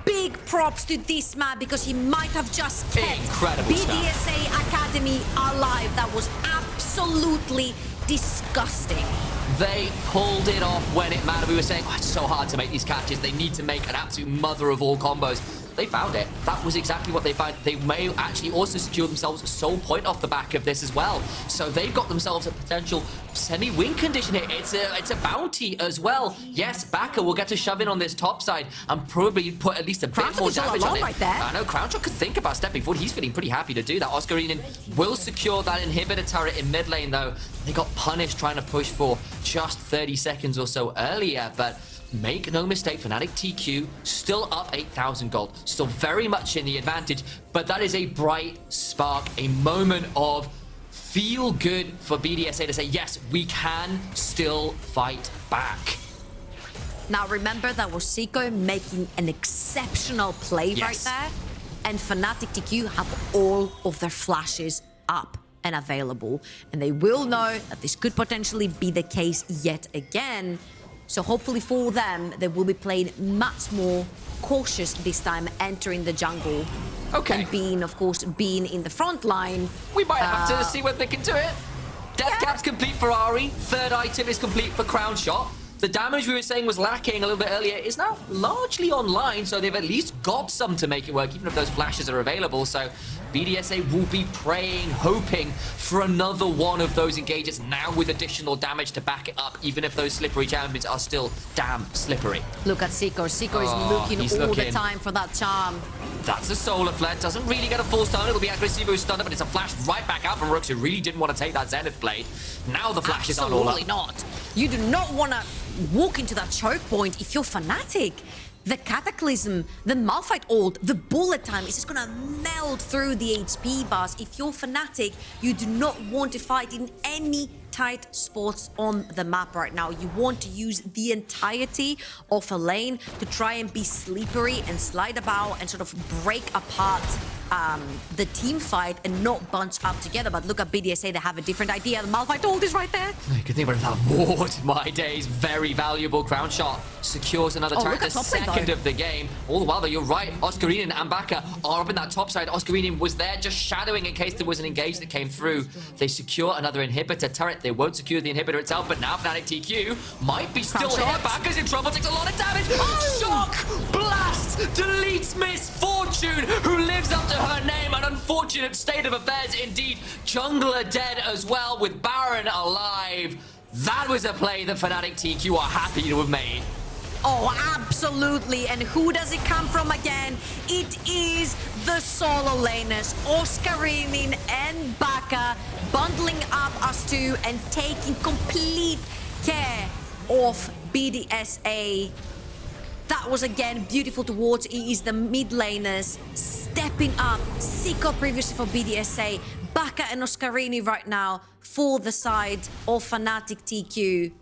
big props to this man, because he might have just kept BDSA Academy alive. That was absolutely disgusting. They pulled it off when it mattered. We were saying, it's so hard to make these catches. They need to make an absolute mother of all combos. They found it. That was exactly what they found. They may actually also secure themselves a soul point off the back of this as well. So they've got themselves a potential semi-win condition here. It's a bounty as well. Yes, Baca will get to shove in on this top side and probably put at least a bit more damage on it. Right there. I know Crownshot could think about stepping forward. He's feeling pretty happy to do that. Oscarinin will secure that inhibitor turret in mid lane, though. They got punished trying to push for just 30 seconds or so earlier, but make no mistake, FnaticTQ still up 8,000 gold, still very much in the advantage, but that is a bright spark, a moment of feel good for BDSA to say, yes, we can still fight back. Now remember, that was Xico making an exceptional play right there, and FnaticTQ have all of their flashes up and available, and they will know that this could potentially be the case yet again. So hopefully for them, they will be playing much more cautious this time, entering the jungle. Okay. And being, of course, being in the front line. We might have to see whether they can do it. Death Cap's complete for Ahri. 3rd item is complete for Crownshot. The damage we were saying was lacking a little bit earlier is now largely online, so they've at least got some to make it work, even if those flashes are available. So BDSA will be praying, hoping for another one of those engages now with additional damage to back it up, even if those slippery champions are still damn slippery. Look at Xico. Xico is looking all the time for that charm. That's a solar flare. Doesn't really get a full stun. It'll be Agresivoo stunned, but it's a flash right back out from Rhuckz, who really didn't want to take that Zenith blade. Now the flash is on all up. Absolutely not. You do not want to walk into that choke point, if you're Fnatic, the Cataclysm, the Malphite ult, the bullet time is just gonna melt through the HP bars. If you're Fnatic, you do not want to fight in any tight spots on the map right now. You want to use the entirety of a lane to try and be slippery and slide about and sort of break apart the team fight and not bunch up together. But look at BDSA, they have a different idea. The Malphite ult is right there. You can think about that. Ward, my days, very valuable. Crownshot secures another turret, the second of the game. All the while, though, you're right. Oscarinin and Baca are up in that top side. Oscarinin was there just shadowing in case there was an engage that came through. They secure another inhibitor turret. They won't secure the inhibitor itself, but now FnaticTQ might be still here. Baca's in trouble, takes a lot of damage. Shock blast deletes Misfortune, who lives up to her name. An unfortunate state of affairs indeed. Jungler dead as well, with Baron alive. That was a play that FnaticTQ are happy to have made. Oh, absolutely. And who does it come from again? It is the solo laners, Oscarinin and Baca, bundling up us two and taking complete care of BDSA. That was, again, beautiful to watch. It is the mid laners stepping up. Xico previously for BDSA. Baca and Oscarinin right now for the side of FnaticTQ.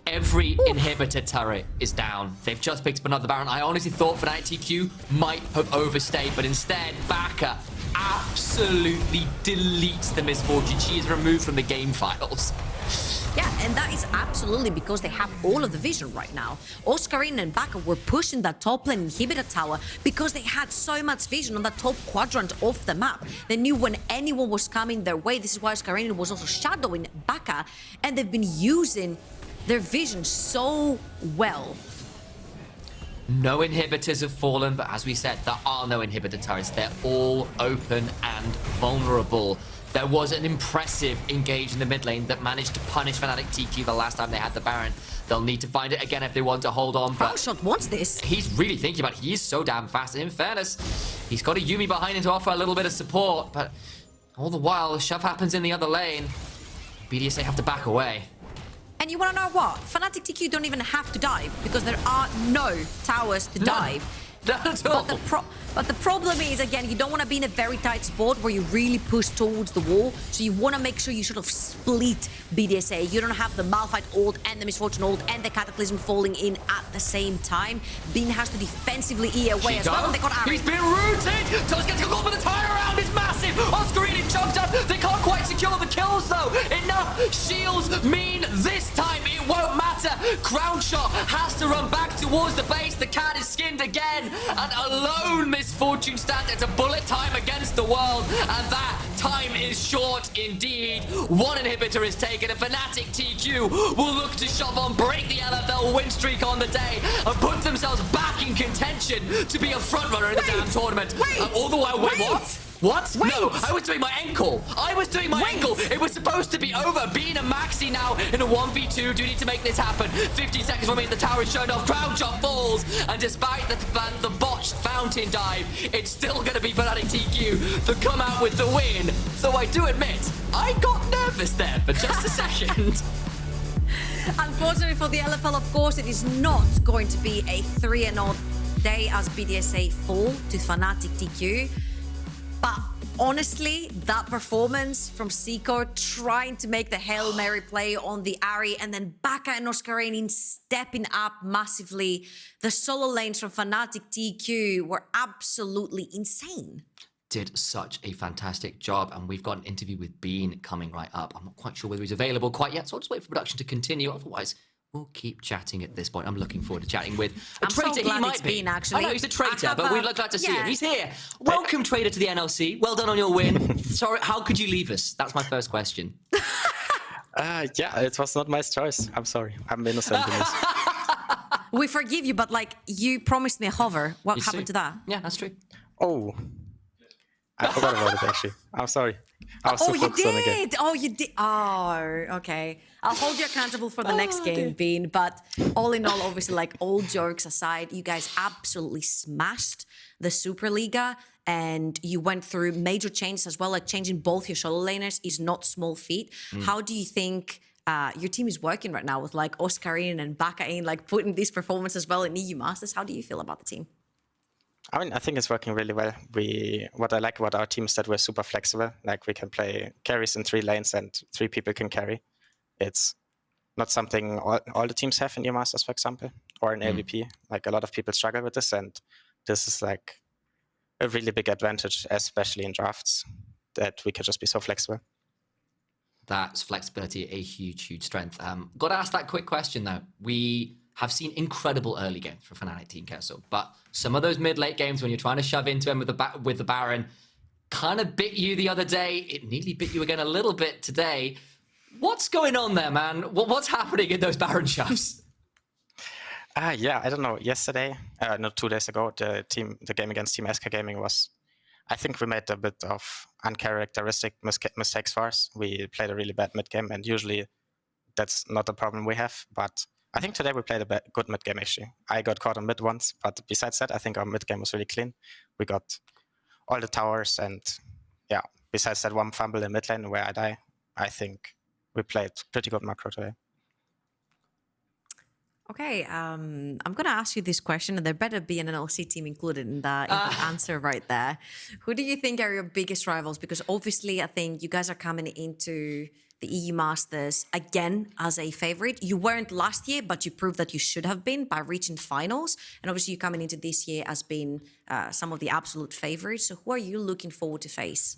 Every inhibitor turret is down. They've just picked up another Baron. I honestly thought FnaticTQ might have overstayed, but instead, Baca absolutely deletes the Misfortune. She is removed from the game files. Yeah, and that is absolutely because they have all of the vision right now. Oscarinin and Baca were pushing that top lane inhibitor tower because they had so much vision on the top quadrant of the map. They knew when anyone was coming their way. This is why Oscarinin was also shadowing Baca, and they've been using their vision so well. No inhibitors have fallen, but as we said, there are no inhibitor turrets. They're all open and vulnerable. There was an impressive engage in the mid lane that managed to punish FnaticTQ the last time they had the Baron. They'll need to find it again if they want to hold on. Crownshot wants this. He's really thinking about it. He is so damn fast. And in fairness, he's got a Yuumi behind him to offer a little bit of support. But all the while, a shove happens in the other lane. BDSA have to back away. And you want to know what? FnaticTQ don't even have to dive because there are no towers to dive. Not at all. But the problem is, again, you don't want to be in a very tight spot where you really push towards the wall. So you want to make sure you sort of split BDSA. You don't have the Malphite ult and the Misfortune ult and the Cataclysm falling in at the same time. Bean has to defensively E away as well. And they got Ahri. He's been rooted. Does get to go with the tire around. It's massive. Oscarinin chunked up. They can't quite secure the kills though. Enough shields mean this time it won't matter. Crownshot has to run back towards the base. The cat is skinned again. And alone Misfortune stands. It's a bullet time against the world. And that time is short indeed. One inhibitor is taken. And FnaticTQ will look to shove on, break the LFL win streak on the day, and put themselves back in contention to be a frontrunner in the damn tournament. All the while, what? What? No, I was doing my ankle. I was doing my ankle. It was supposed to be over. Being a MAXI now in a 1v2. Do you need to make this happen? 15 seconds remain. The tower is shown off. Crownshot falls. And despite the botched fountain dive, it's still going to be FnaticTQ to come out with the win. Though I do admit, I got nervous there for just a second. Unfortunately for the LFL, of course, it is not going to be a 3-0 day as BDSA fall to FnaticTQ. But honestly, that performance from Xico trying to make the Hail Mary play on the Ahri and then Baca and Oscarinin stepping up massively. The solo lanes from FnaticTQ were absolutely insane. Did such a fantastic job, and we've got an interview with Bean coming right up. I'm not quite sure whether he's available quite yet, so I'll just wait for production to continue. Otherwise, we'll keep chatting at this point. I'm looking forward to chatting with a traitor. So glad he might it's be. Bean, actually. I know he's a traitor, but we're glad to see him. He's here. Welcome, traitor, to the NLC. Well done on your win. Sorry, how could you leave us? That's my first question. Yeah, it was not my choice. I'm sorry. I'm innocent in this. We forgive you, but like you promised me a hover. What happened to that? Yeah, that's true. Oh, I forgot about it actually. I'm sorry. I was Oh, you did. Oh, you did. Oh, okay. I'll hold you accountable for the next game, Bean. But all in all, obviously, like all jokes aside, you guys absolutely smashed the Superliga. And you went through major changes as well, like changing both your solo laners is not small feat. How do you think your team is working right now with like Oscarinin and Baca in like putting this performance as well in EU Masters. How do you feel about the team? I mean, I think it's working really well. What I like about our team is that we're super flexible. Like we can play carries in 3 lanes and 3 people can carry. It's not something all the teams have in EU Masters, for example, or in AVP. Like a lot of people struggle with this, and this is like a really big advantage, especially in drafts, that we can just be so flexible. That's flexibility, a huge, huge strength. Got to ask that quick question though. We have seen incredible early games for FnaticTQ, but some of those mid-late games when you're trying to shove into him with the Baron kind of bit you the other day. It nearly bit you again a little bit today. What's going on there, man? What's happening in those Baron shoves? Yeah, I don't know. Yesterday, no, 2 days ago, the game against Team SK Gaming was, I think we made a bit of uncharacteristic mistakes for us. We played a really bad mid game, and usually that's not a problem we have. But I think today we played a good mid game, actually. I got caught on mid once, but besides that, I think our mid game was really clean. We got all the towers, and yeah, besides that one fumble in mid lane where I die, I think we played pretty good macro today. Okay, I'm going to ask you this question, and there better be an NLC team included in the answer right there. Who do you think are your biggest rivals? Because obviously, I think you guys are coming into the EU Masters again as a favorite. You weren't last year, but you proved that you should have been by reaching finals. And obviously, you're coming into this year as being some of the absolute favorites. So who are you looking forward to face?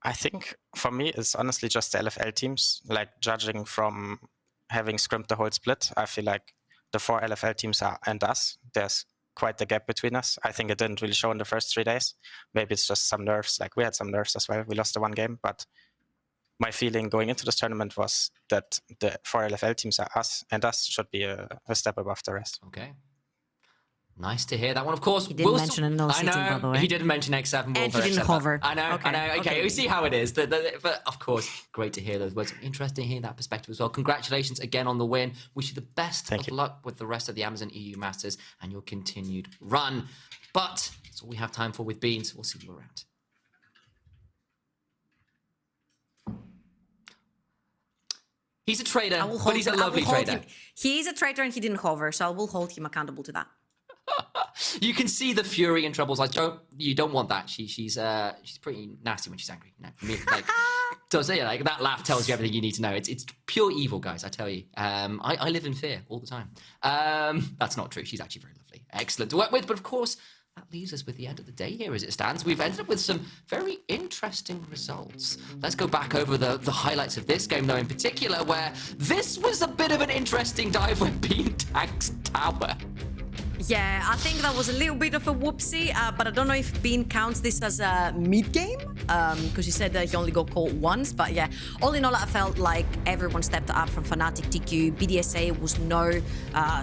I think for me, it's honestly just the LFL teams. Like judging from having scrimped the whole split, I feel like the 4 LFL teams and us, there's quite the gap between us. I think it didn't really show in the first 3 days. Maybe it's just some nerves. Like we had some nerves as well. We lost the 1 game, but my feeling going into this tournament was that the 4 LFL teams are us, and us should be a step above the rest. Okay. Nice to hear that one. Of course, he didn't mention an NLC team, by the way. He didn't mention X7. And he didn't hover. I know. Okay, we see how it is. But of course, great to hear those words. Interesting hearing that perspective as well. Congratulations again on the win. Wish you the best of luck with the rest of the Amazon EU Masters and your continued run. But that's all we have time for with Beans. We'll see you around. He's a traitor, but he's a lovely traitor. He is a traitor and he didn't hover, so I will hold him accountable to that. You can see the fury and troubles. You don't want that. She's pretty nasty when she's angry. You know, like, like that laugh tells you everything you need to know. It's pure evil, guys. I tell you. I live in fear all the time. That's not true. She's actually very lovely, excellent to work with. But of course, that leaves us with the end of the day here as it stands. We've ended up with some very interesting results. Let's go back over the highlights of this game, though, in particular, where this was a bit of an interesting dive when Bean tanks tower. Yeah, I think that was a little bit of a whoopsie, but I don't know if Bean counts this as a mid-game, because he said that he only got caught once. But yeah, all in all, I felt like everyone stepped up from FnaticTQ. BDSA was no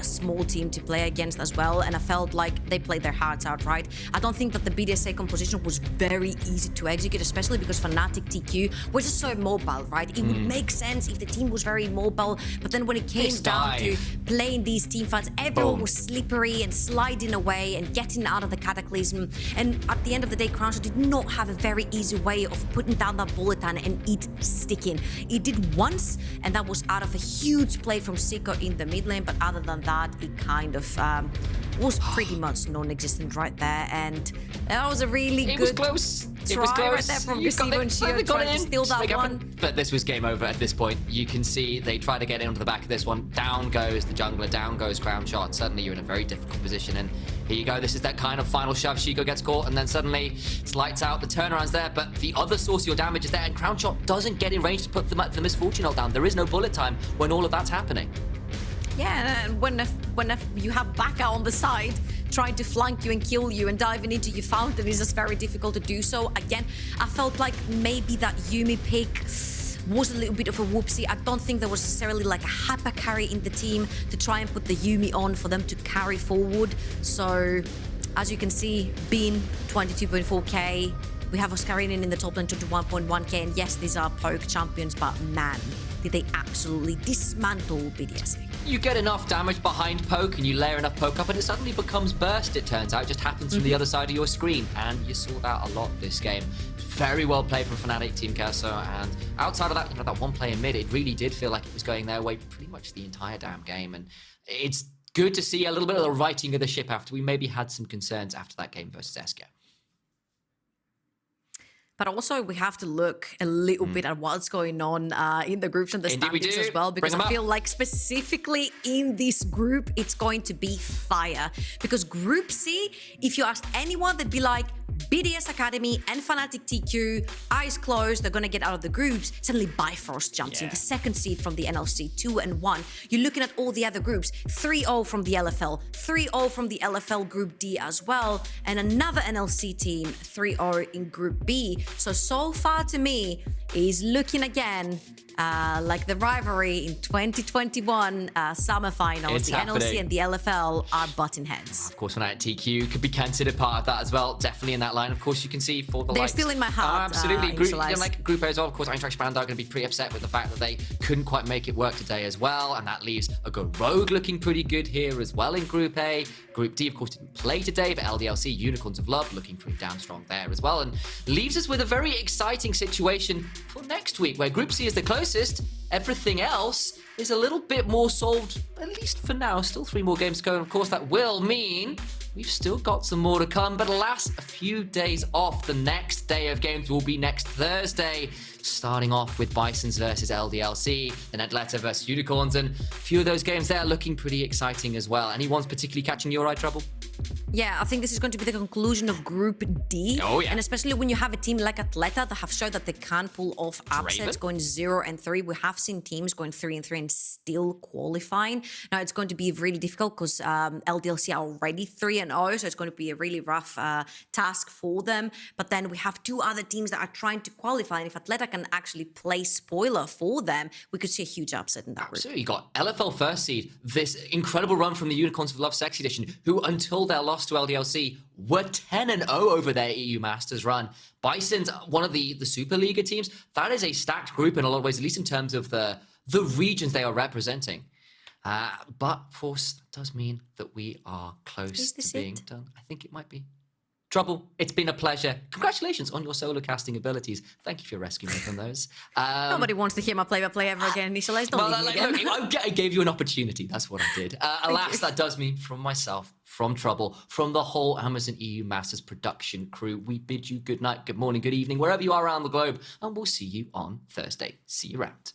small team to play against as well, and I felt like they played their hearts out, right? I don't think that the BDSA composition was very easy to execute, especially because FnaticTQ was just so mobile, right? It would make sense if the team was very mobile, but then when it came down to playing these team fights, everyone was slippery and sliding away and getting out of the cataclysm. And at the end of the day, Crownshot did not have a very easy way of putting down that bullet time and it sticking. It did once, and that was out of a huge play from Xico in the mid lane, but other than that, it kind of was pretty much non-existent right there. And that was a really good try right there from Agresivoo and Sheo trying to steal that one. But this was game over at this point. You can see they try to get into the back of this one. Down goes the jungler, down goes Crownshot. Suddenly you're in a very difficult position, and here you go. This is that kind of final shove. Xico gets caught, and then suddenly it's lights out. The turnaround's there, but the other source of your damage is there, and Crownshot doesn't get in range to put the Misfortune ult down. There is no bullet time when all of that's happening. Yeah, and when you have Baca on the side trying to flank you and kill you and diving into your fountain, is just very difficult to do so. Again, I felt like maybe that Yuumi pick was a little bit of a whoopsie. I don't think there was necessarily like a hyper carry in the team to try and put the Yuumi on for them to carry forward. So, as you can see, Bean 22.4k. We have Oscarinin in the top lane, 21.1k. And yes, these are poke champions, but man, did they absolutely dismantle BDSA. You get enough damage behind poke and you layer enough poke up and it suddenly becomes burst, it turns out. It just happens from the other side of your screen. And you saw that a lot this game. Very well played from Fnatic Team Queso, and outside of that, that one player mid, it really did feel like it was going their way pretty much the entire damn game, and it's good to see a little bit of the righting of the ship after we maybe had some concerns after that game versus Esker. But also, we have to look a little bit at what's going on in the groups and the standings as well, because I feel like specifically in this group, it's going to be fire. Because Group C, if you ask anyone, they'd be like, BDS Academy and FnaticTQ, eyes closed, they're going to get out of the groups. Suddenly Bifrost jumps in, the second seed from the NLC, 2-1. You're looking at all the other groups, 3-0 from the LFL, 3-0 from the LFL Group D as well, and another NLC team, 3-0 in Group B. So far to me, is looking again like the rivalry in 2021 summer finals. It's the happening. NLC and the LFL are butting heads. Of course, FnaticTQ could be considered part of that as well. Definitely in that line. Of course, you can see for the They're likes. still in my heart. Absolutely. Group A as well. Of course, Eintracht Spandau are going to be pretty upset with the fact that they couldn't quite make it work today as well. And that leaves a good Rogue looking pretty good here as well in Group A. Group D, of course, didn't play today, but LDLC, Unicorns of Love, looking pretty damn strong there as well. And leaves us with a very exciting situation for next week, where Group C is the closest. Everything else is a little bit more solved, at least for now. Still 3 more games to go, and of course that will mean we've still got some more to come. But alas, a few days off. The next day of games will be next Thursday, starting off with Bisons versus LDLC, then Atleta versus Unicorns, and a few of those games there looking pretty exciting as well. Anyone's particularly catching your eye, Trouble? Yeah, I think this is going to be the conclusion of Group D. Oh, yeah. And especially when you have a team like Atleta that have showed that they can pull off upsets, going 0-3. We have seen teams going 3-3 and still qualifying. Now, it's going to be really difficult because LDLC are already 3-0, so it's going to be a really rough task for them. But then we have 2 other teams that are trying to qualify, and if Atleta can actually play spoiler for them, we could see a huge upset in that group. Absolutely. You got LFL first seed, this incredible run from the Unicorns of Love Sexy Edition, who until their loss to LDLC were 10-0 over their EU Masters run. Bison's one of the Superliga teams. That is a stacked group in a lot of ways, at least in terms of the regions they are representing. But of course, that does mean that we are close to being done. I think it might be. Trouble, it's been a pleasure. Congratulations on your solo casting abilities. Thank you for rescuing me from those. Nobody wants to hear my play-by-play ever again, Initialize. Don't leave me again. Look, I gave you an opportunity. That's what I did. Alas, that does mean from myself, from Trouble, from the whole Amazon EU Masters production crew, we bid you good night, good morning, good evening, wherever you are around the globe, and we'll see you on Thursday. See you around.